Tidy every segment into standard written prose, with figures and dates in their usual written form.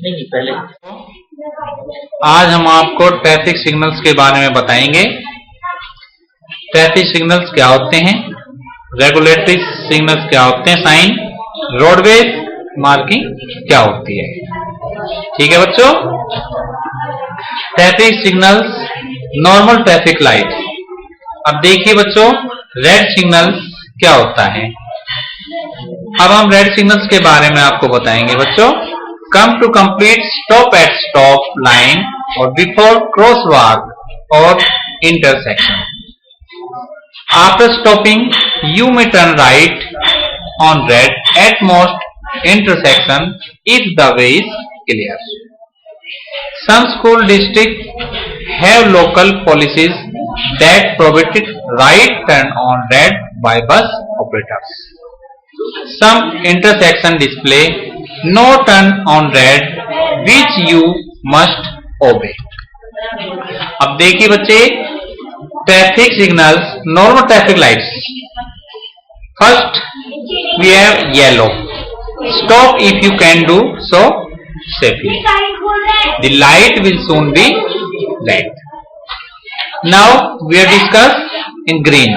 नहीं पहले। आज हम आपको ट्रैफिक सिग्नल्स के बारे में बताएंगे। ट्रैफिक सिग्नल्स क्या होते हैं, रेगुलेटरी सिग्नल्स क्या होते हैं, साइन, रोडवेज मार्किंग क्या होती है। ठीक है बच्चों। Traffic signals, normal traffic light. अब देखिए बच्चों, रेड सिग्नल्स क्या होता है। अब हम रेड सिग्नल्स के बारे में आपको बताएंगे बच्चों। Come to complete stop at stop line और बिफोर क्रॉस वॉक और intersection. After stopping you may turn right on red at most intersection if the way is clear. Some school districts have local policies that prohibit right turn on red by bus operators. Some intersection display no turn on red which you must obey. अब देखिए बच्चे, traffic signals, normal traffic lights. First we have yellow. Stop if you can do so safely. The light will soon be red. Now we are discuss in green.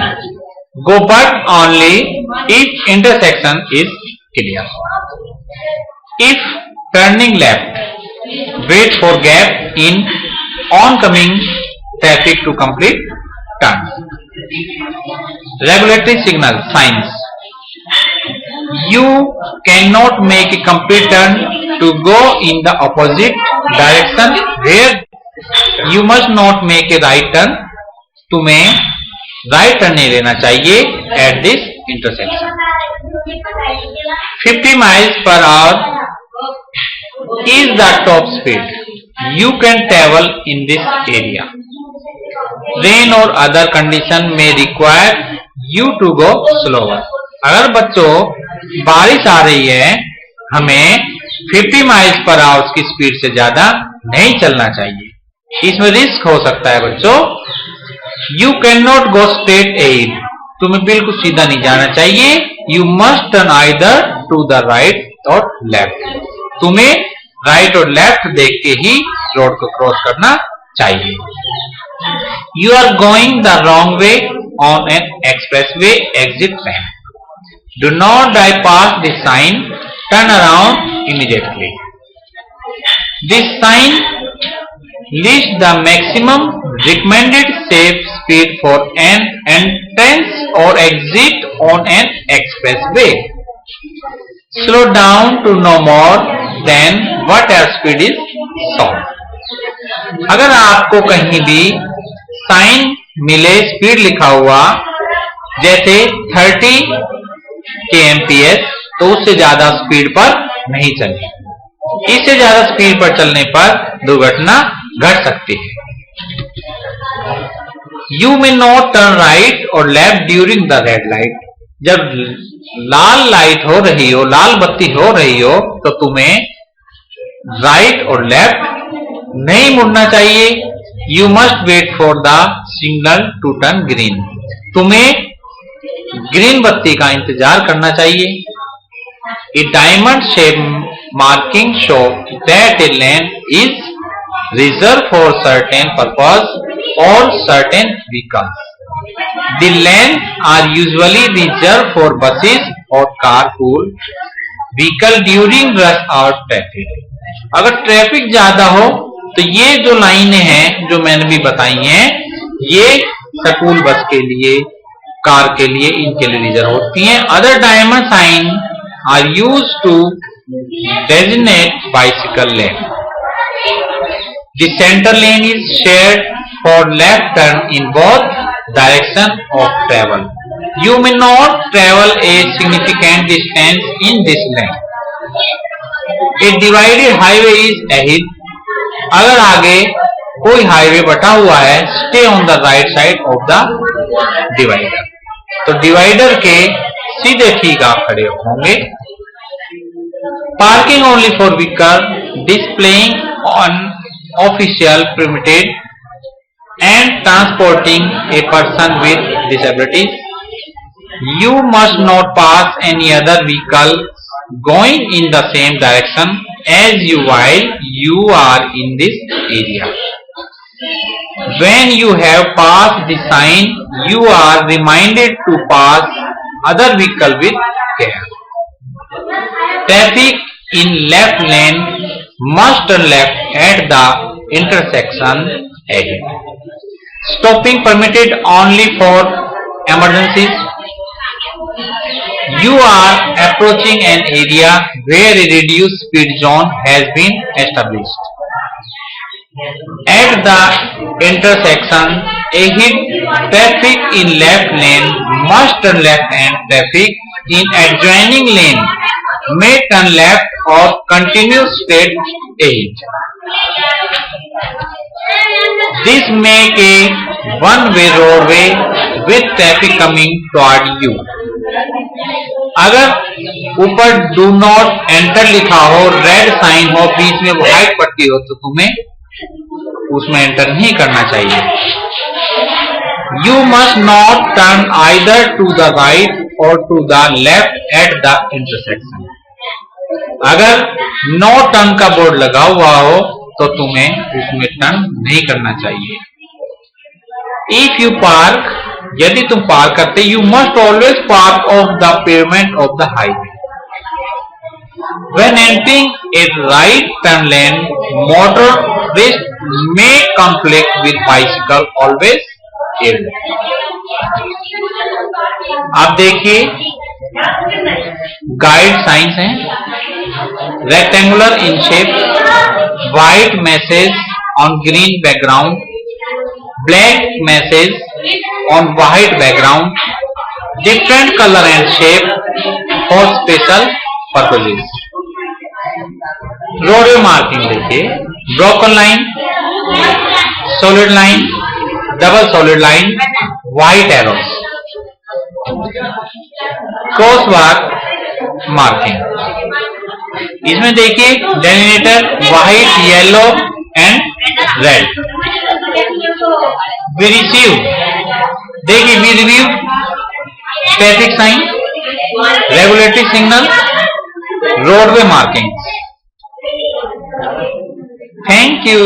Go but only if intersection is clear. If turning left, wait for gap in oncoming traffic to complete turn. Regulatory signal, signs. You cannot make a complete turn to go in the opposite direction where you must not make a right turn. तुम्हें right turn नहीं लेना चाहिए at this intersection. 50 miles per hour is the top speed you can travel in this area. Rain or other condition may require you to go slower. अगर बच्चों बारिश आ रही है, हमें 50 माइल्स पर आवर की स्पीड से ज्यादा नहीं चलना चाहिए। इसमें रिस्क हो सकता है बच्चों। You cannot go straight ahead. तुम्हें बिल्कुल सीधा नहीं जाना चाहिए। You must turn either to the right or left. तुम्हें राइट और लेफ्ट देख के ही रोड को क्रॉस करना चाहिए। You are going the wrong way on an expressway exit ramp. Do not drive past the sign. Turn around immediately. This sign lists the maximum recommended safe speed for an entrance or exit on an expressway. Slow down to no more than what airspeed is shown. अगर आपको कहीं भी sign मिले, speed लिखा हुआ जैसे 30 kmph, तो उससे ज्यादा स्पीड पर नहीं चले। इससे ज्यादा स्पीड पर चलने पर दुर्घटना घट सकती है। You may not turn right or left during the red light. जब लाल लाइट हो रही हो, लाल बत्ती हो रही हो, तो तुम्हें राइट और लेफ्ट नहीं मुड़ना चाहिए। You must wait for the signal to turn green. तुम्हें ग्रीन बत्ती का इंतजार करना चाहिए। A diamond shape marking show that a lane is reserved for certain purpose or certain vehicles. The lanes are usually reserved for buses or carpool vehicle during rush hour traffic. अगर traffic ज्यादा हो तो ये जो लाइनें हैं जो मैंने भी बताई हैं, ये स्कूल बस के लिए, कार के लिए, इनके लिए रिजर्व होती हैं। Other diamond sign are used to designate bicycle lane. The centre lane is shared for left turn in both direction of travel. You may not travel a significant distance in this lane. A divided highway is ahead. अगर आगे कोई highway बटा हुआ है, stay on the right side of the divider. तो divider के सीधे ठीक आप खड़े होंगे। Parking only for vehicle displaying on official permitted and transporting a person with disabilities. You must not pass any other vehicle going in the same direction as you while you are in this area. When you have passed the sign, you are reminded to pass other vehicle with care. Traffic in left lane must turn left at the intersection ahead. Stopping permitted only for emergencies. You are approaching an area where a reduced speed zone has been established. At the intersection ahead, traffic in left lane must turn left and traffic in adjoining lane may turn left or continue straight ahead. This make a one-way roadway with traffic coming toward you. अगर ऊपर do not enter लिखा हो, red sign हो, बीच में white पट्टी हो, तो तुम्हें उसमें एंटर नहीं करना चाहिए. You must not turn either to the right or to the left at the intersection. अगर नो टर्न का बोर्ड लगा हुआ हो तो तुम्हें उसमें टर्न नहीं करना चाहिए. If you park, यदि तुम पार्क करते, you must always park off the pavement of the highway. When entering a right turn lane, motorist may conflict with bicycle. Always aware. आप देखिए गाइड साइंस हैं. Rectangular in shape, white message on green background, black message on white background, different color and shape for special purposes. Roadway marking देखिए, broken line, solid line, double solid line, white arrows. Crosswalk marking, इसमें देखिए delineator white, yellow and red. We receive, देखिए we review traffic sign, regulatory signal, roadway markings. Thank you.